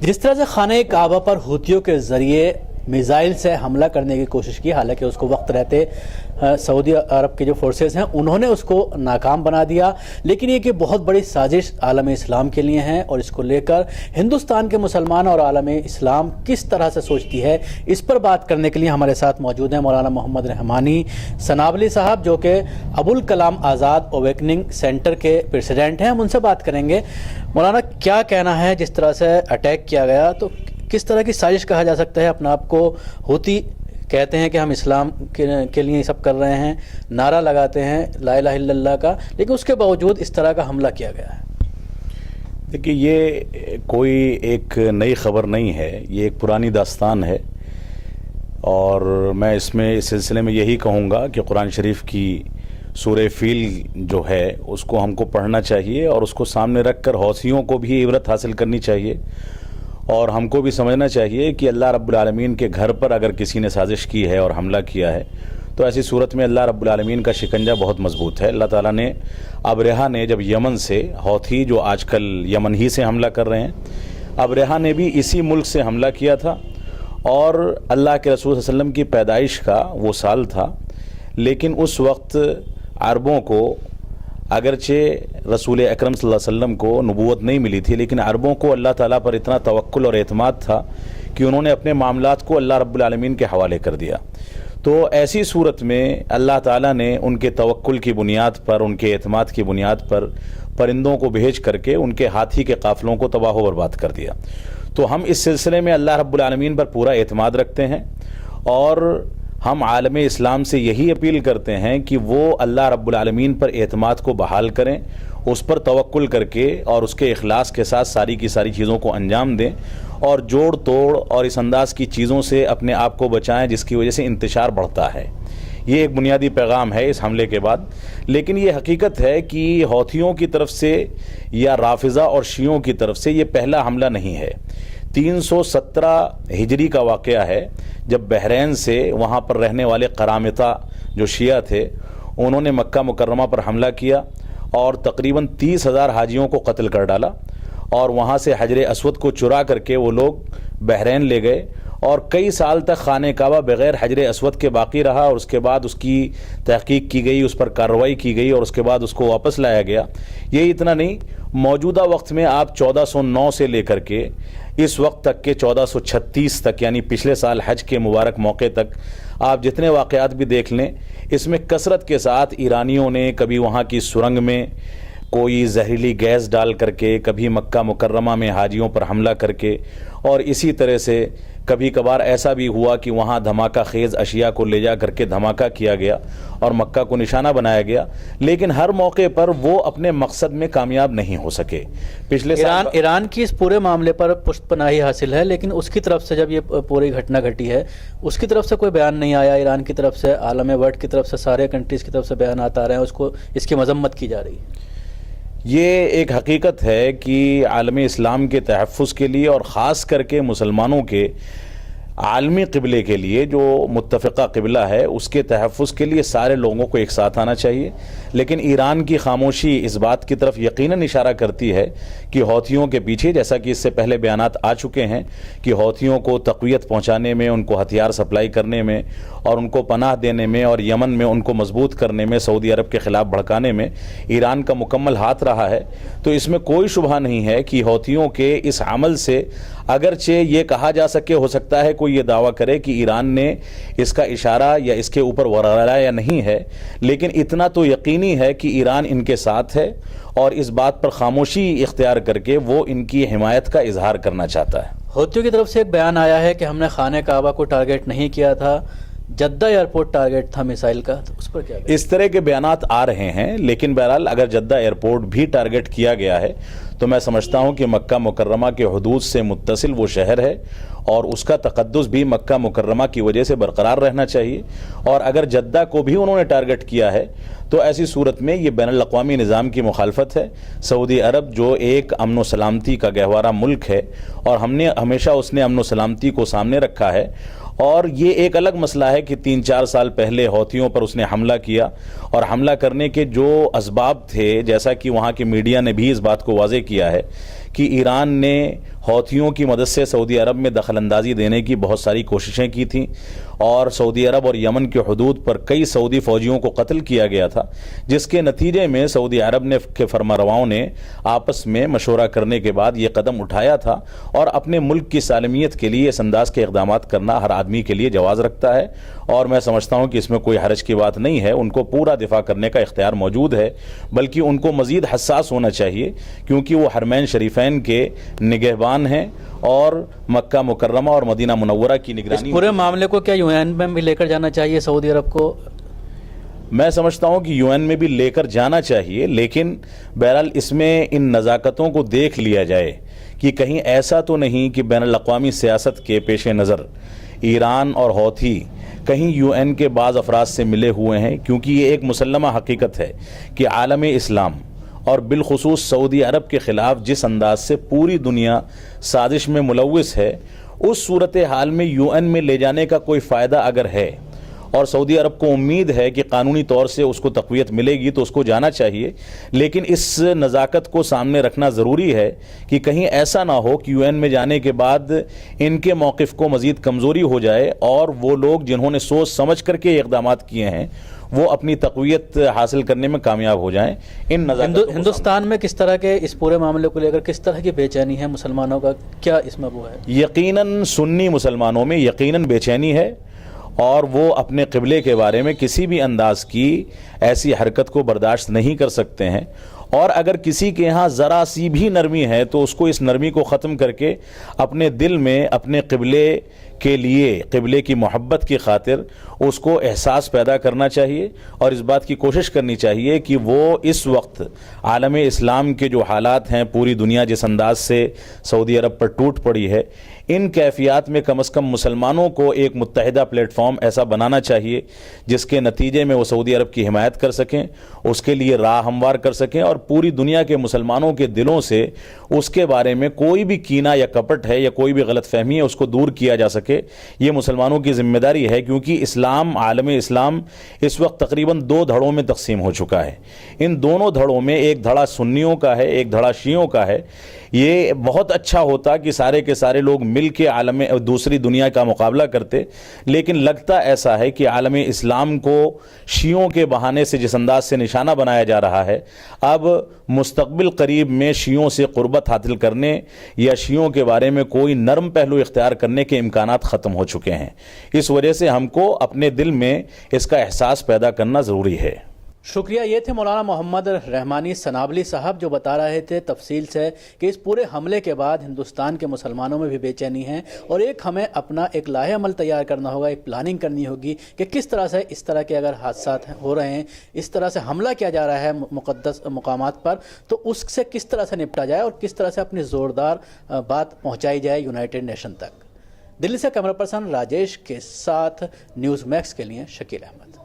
जिस तरह से खाने काबा पर हुतियों के ज़रिए मिज़ाइल से हमला करने की कोशिश की, हालांकि उसको वक्त रहते सऊदी अरब के जो फोर्सेस हैं उन्होंने उसको नाकाम बना दिया, लेकिन ये कि बहुत बड़ी साजिश आलम इस्लाम के लिए है और इसको लेकर हिंदुस्तान के मुसलमान और आलम इस्लाम किस तरह से सोचती है, इस पर बात करने के लिए हमारे साथ मौजूद हैं मौलाना मोहम्मद रहमानी सनावली साहब, जो कि अबुल कलाम आज़ाद अवेकनिंग सेंटर के प्रेसिडेंट हैं। हम उनसे बात करेंगे। मौलाना, क्या कहना है, जिस तरह से अटैक किया गया तो किस तरह की साजिश कहा जा सकता है? अपने आप को हुती कहते हैं कि हम इस्लाम के लिए सब कर रहे हैं, नारा लगाते हैं ला इलाहा इल्लल्लाह का, लेकिन उसके बावजूद इस तरह का हमला किया गया है। देखिए, ये कोई एक नई खबर नहीं है, ये एक पुरानी दास्तान है और मैं इसमें इस सिलसिले में यही कहूँगा कि कुरान शरीफ की सूरह फील जो है उसको हमको पढ़ना चाहिए और उसको सामने रख कर हौसियों को भी इबरत हासिल करनी चाहिए और हमको भी समझना चाहिए कि अल्लाह रब्बुल आलमीन के घर पर अगर किसी ने साजिश की है और हमला किया है तो ऐसी सूरत में अल्लाह रब्बुल आलमीन का शिकंजा बहुत मजबूत है। अल्लाह ताला ने अबरहा ने जब यमन से, हौथी जो आजकल यमन ही से हमला कर रहे हैं, अबरहा ने भी इसी मुल्क से हमला किया था और अल्लाह के रसूल सल्लल्लाहु अलैहि वसल्लम की पैदाइश का वो साल था, लेकिन उस वक्त अरबों को, अगरचे रसूल अकरम सल्लल्लाहु अलैहि वसल्लम को नबूवत नहीं मिली थी, लेकिन अरबों को अल्लाह ताला पर इतना तवक्कुल और एतमाद था कि उन्होंने अपने मामलात को अल्लाह रब्बुल आलमीन के हवाले कर दिया। तो ऐसी सूरत में अल्लाह ताला ने उनके तवक्कुल की बुनियाद पर, उनके एतमाद की बुनियाद पर परिंदों को भेज करके उनके हाथी के काफ़िलों को तबाह व बर्बाद कर दिया। तो हम इस सिलसिले में अल्लाह रब्बुल आलमीन पर पूरा एतमाद रखते हैं और हम आलम इस्लाम से यही अपील करते हैं कि वो अल्लाह रब्बुल आलमीन पर एतमाद को बहाल करें, उस पर तवक्कुल करके और उसके इखलास के साथ सारी की सारी चीज़ों को अंजाम दें और जोड़ तोड़ और इस अंदाज़ की चीज़ों से अपने आप को बचाएं जिसकी वजह से इंतशार बढ़ता है। ये एक बुनियादी पैगाम है इस हमले के बाद। लेकिन ये हकीकत है कि हौथियों की तरफ से या राफिज़ा और शियों की तरफ से ये पहला हमला नहीं है। 317 हिजरी का वाक़या है जब बहरैन से वहाँ पर रहने वाले करामिता जो शिया थे उन्होंने मक्का मुकर्रमा पर हमला किया और तकरीबन 30,000 हाजियों को कत्ल कर डाला और वहाँ से हजर अस्वद को चुरा करके वो लोग बहरैन ले गए और कई साल तक खाने काबा बग़ैर हजर अस्वद के बाकी रहा और उसके बाद उसकी तहकीक की गई, उस पर कार्रवाई की गई और उसके बाद उसको वापस लाया गया। यही इतना नहीं, मौजूदा वक्त में आप 1409 से लेकर के इस वक्त तक के 1436 तक, यानी पिछले साल हज के मुबारक मौके तक आप जितने वाक़यात भी देख लें, इसमें कसरत के साथ ईरानियों ने कभी वहाँ की सुरंग में कोई जहरीली गैस डाल करके, कभी मक्का मुकर्रमा में हाजियों पर हमला करके, और इसी तरह से कभी कभार ऐसा भी हुआ कि वहाँ धमाका खेज़ अशिया को ले जा करके धमाका किया गया और मक्का को निशाना बनाया गया, लेकिन हर मौके पर वो अपने मकसद में कामयाब नहीं हो सके। पिछले ईरान की इस पूरे मामले पर पुष्टपनाही हासिल है, लेकिन उसकी तरफ से जब ये पूरी घटना घटी है उसकी तरफ से कोई बयान नहीं आया। ईरान की तरफ से, आलम वर्ल्ड की तरफ से, सारे कंट्रीज़ की तरफ से बयान आ रहे हैं, उसको इसकी मजम्मत की जा रही है। ये एक हकीकत है कि आलम इस्लाम के तहफ़्फ़ुज़ के लिए और ख़ास करके मुसलमानों के आलमी क़िबले के लिए जो मुत्तफ़िक़ा क़िबला है उसके तहफ़्फ़ुज़ के लिए सारे लोगों को एक साथ आना चाहिए। लेकिन ईरान की खामोशी इस बात की तरफ यकीनन इशारा करती है कि हौथियों के पीछे, जैसा कि इससे पहले बयानात आ चुके हैं कि हौथियों को तक़वियत पहुँचाने में, उनको हथियार सप्लाई करने में और उनको पनाह देने में और यमन में उनको मजबूत करने में, सऊदी अरब के ख़िलाफ़ भड़काने में ईरान का मुकम्मल हाथ रहा है। तो इसमें कोई शुबहा नहीं है कि हौथियों के इस अमल से, अगरचे ये कहा जा सके, हो सकता है कोई ये दावा करे कि ईरान ने इसका इशारा या इसके ऊपर वराया नहीं है, लेकिन इतना तो यकीनी है कि ईरान इनके साथ है और इस बात पर खामोशी इख्तियार करके वो इनकी हिमायत का इजहार करना चाहता है। हौथियों की तरफ से एक बयान आया है कि हमने खाने काबा को टारगेट नहीं किया था, जद्दा एयरपोर्ट टारगेट था मिसाइल का, तो उस पर क्या? इस तरह के बयानात आ रहे हैं, लेकिन बहरहाल अगर जद्दा एयरपोर्ट भी टारगेट किया गया है तो मैं समझता हूं कि मक्का मुकर्रमा के हुदूद से मुत्तसिल वो शहर है और उसका तक़द्दुस भी मक्का मुकर्रमा की वजह से बरकरार रहना चाहिए। और अगर जद्दा को भी उन्होंने टारगेट किया है तो ऐसी सूरत में ये बैनुल अक़वामी निज़ाम की मुखालफत है। सऊदी अरब जो एक अमन व सलामती का गहवारा मुल्क है और हमने हमेशा उसने अमन व सलामती को सामने रखा है, और ये एक अलग मसला है कि 3-4 साल पहले हौथियों पर उसने हमला किया और हमला करने के जो असबाब थे, जैसा कि वहाँ के मीडिया ने भी इस बात को वाज़ेह किया है کہ ایران نے حوثیوں کی مدد سے سعودی عرب میں دخل اندازی دینے کی بہت ساری کوششیں کی تھیں اور سعودی عرب اور یمن کے حدود پر کئی سعودی فوجیوں کو قتل کیا گیا تھا، جس کے نتیجے میں سعودی عرب کے فرمانرواؤں نے آپس میں مشورہ کرنے کے بعد یہ قدم اٹھایا تھا، اور اپنے ملک کی سالمیت کے لیے اس انداز کے اقدامات کرنا ہر آدمی کے لیے جواز رکھتا ہے، اور میں سمجھتا ہوں کہ اس میں کوئی حرج کی بات نہیں ہے۔ ان کو پورا دفاع کرنے کا اختیار موجود ہے، بلکہ ان کو مزید حساس ہونا چاہیے، کیونکہ وہ حرمین شریفین کے نگہبان ہیں اور مکہ مکرمہ اور مدینہ منورہ کی نگرانی۔ اس پورے معاملے کو کیا یو این میں بھی لے کر جانا چاہیے سعودی عرب کو؟ میں سمجھتا ہوں کہ یو این میں بھی لے کر جانا چاہیے، لیکن بہرحال اس میں ان نزاکتوں کو دیکھ لیا جائے کہ کہیں ایسا تو نہیں کہ بین الاقوامی سیاست کے پیش نظر ایران اور حوثی کہیں یو این کے بعض افراد سے ملے ہوئے ہیں، کیونکہ یہ ایک مسلمہ حقیقت ہے کہ عالم اسلام اور بالخصوص سعودی عرب کے خلاف جس انداز سے پوری دنیا سازش میں ملوث ہے، اس صورتحال میں یو این میں لے جانے کا کوئی فائدہ اگر ہے اور سعودی عرب کو امید ہے کہ قانونی طور سے اس کو تقویت ملے گی تو اس کو جانا چاہیے، لیکن اس نزاکت کو سامنے رکھنا ضروری ہے کہ کہیں ایسا نہ ہو کہ یو این میں جانے کے بعد ان کے موقف کو مزید کمزوری ہو جائے اور وہ لوگ جنہوں نے سوچ سمجھ کر کے اقدامات کیے ہیں وہ اپنی تقویت حاصل کرنے میں کامیاب ہو جائیں۔ ہندوستان میں کس طرح کے اس پورے معاملے کو لے کر کس طرح کی بے چینی ہے مسلمانوں کا، کیا اس میں وہ ہے؟ یقیناً سنی مسلمانوں میں یقیناً بے چینی ہے، اور وہ اپنے قبلے کے بارے میں کسی بھی انداز کی ایسی حرکت کو برداشت نہیں کر سکتے ہیں، اور اگر کسی کے ہاں ذرا سی بھی نرمی ہے تو اس کو اس نرمی کو ختم کر کے اپنے دل میں اپنے قبلے کے لیے، قبلے کی محبت کی خاطر اس کو احساس پیدا کرنا چاہیے، اور اس بات کی کوشش کرنی چاہیے کہ وہ اس وقت عالم اسلام کے جو حالات ہیں، پوری دنیا جس انداز سے سعودی عرب پر ٹوٹ پڑی ہے، ان کیفیات میں کم از کم مسلمانوں کو ایک متحدہ پلیٹ فارم ایسا بنانا چاہیے جس کے نتیجے میں وہ سعودی عرب کی حمایت کر سکیں، اس کے لیے راہ ہموار کر سکیں، اور پوری دنیا کے مسلمانوں کے دلوں سے اس کے بارے میں کوئی بھی کینہ یا کپٹ ہے یا کوئی بھی غلط فہمی ہے اس کو دور کیا جا سکے۔ یہ مسلمانوں کی ذمہ داری ہے، کیونکہ اسلام، عالم اسلام اس وقت تقریباً 2 دھڑوں میں تقسیم ہو چکا ہے۔ ان دونوں دھڑوں میں ایک دھڑا سنیوں کا ہے، ایک دھڑا شیعوں کا ہے۔ یہ بہت اچھا ہوتا کہ سارے کے سارے لوگ مل کے عالم دوسری دنیا کا مقابلہ کرتے، لیکن لگتا ایسا ہے کہ عالم اسلام کو شیعوں کے بہانے سے جس انداز سے نشانہ بنایا جا رہا ہے، اب مستقبل قریب میں شیعوں سے قربت حاصل کرنے یا شیعوں کے بارے میں کوئی نرم پہلو اختیار کرنے کے امکانات ختم ہو چکے ہیں۔ اس وجہ سے ہم کو اپنے دل میں اس کا احساس پیدا کرنا ضروری ہے۔ شکریہ۔ یہ تھے مولانا محمد رحمانی سنابلی صاحب، جو بتا رہے تھے تفصیل سے کہ اس پورے حملے کے بعد ہندوستان کے مسلمانوں میں بھی بے چینی ہے، اور ہمیں اپنا ایک لاہ عمل تیار کرنا ہوگا، ایک پلاننگ کرنی ہوگی کہ کس طرح سے اس طرح کے اگر حادثات ہو رہے ہیں، اس طرح سے حملہ کیا جا رہا ہے مقدس مقامات پر، تو اس سے کس طرح سے نپٹا جائے اور کس طرح سے اپنی زوردار بات پہنچائی جائے یونائٹڈ نیشن تک۔ دلی سے کیمرہ پرسن راجیش کے ساتھ نیوز میکس کے لیے شکیل احمد۔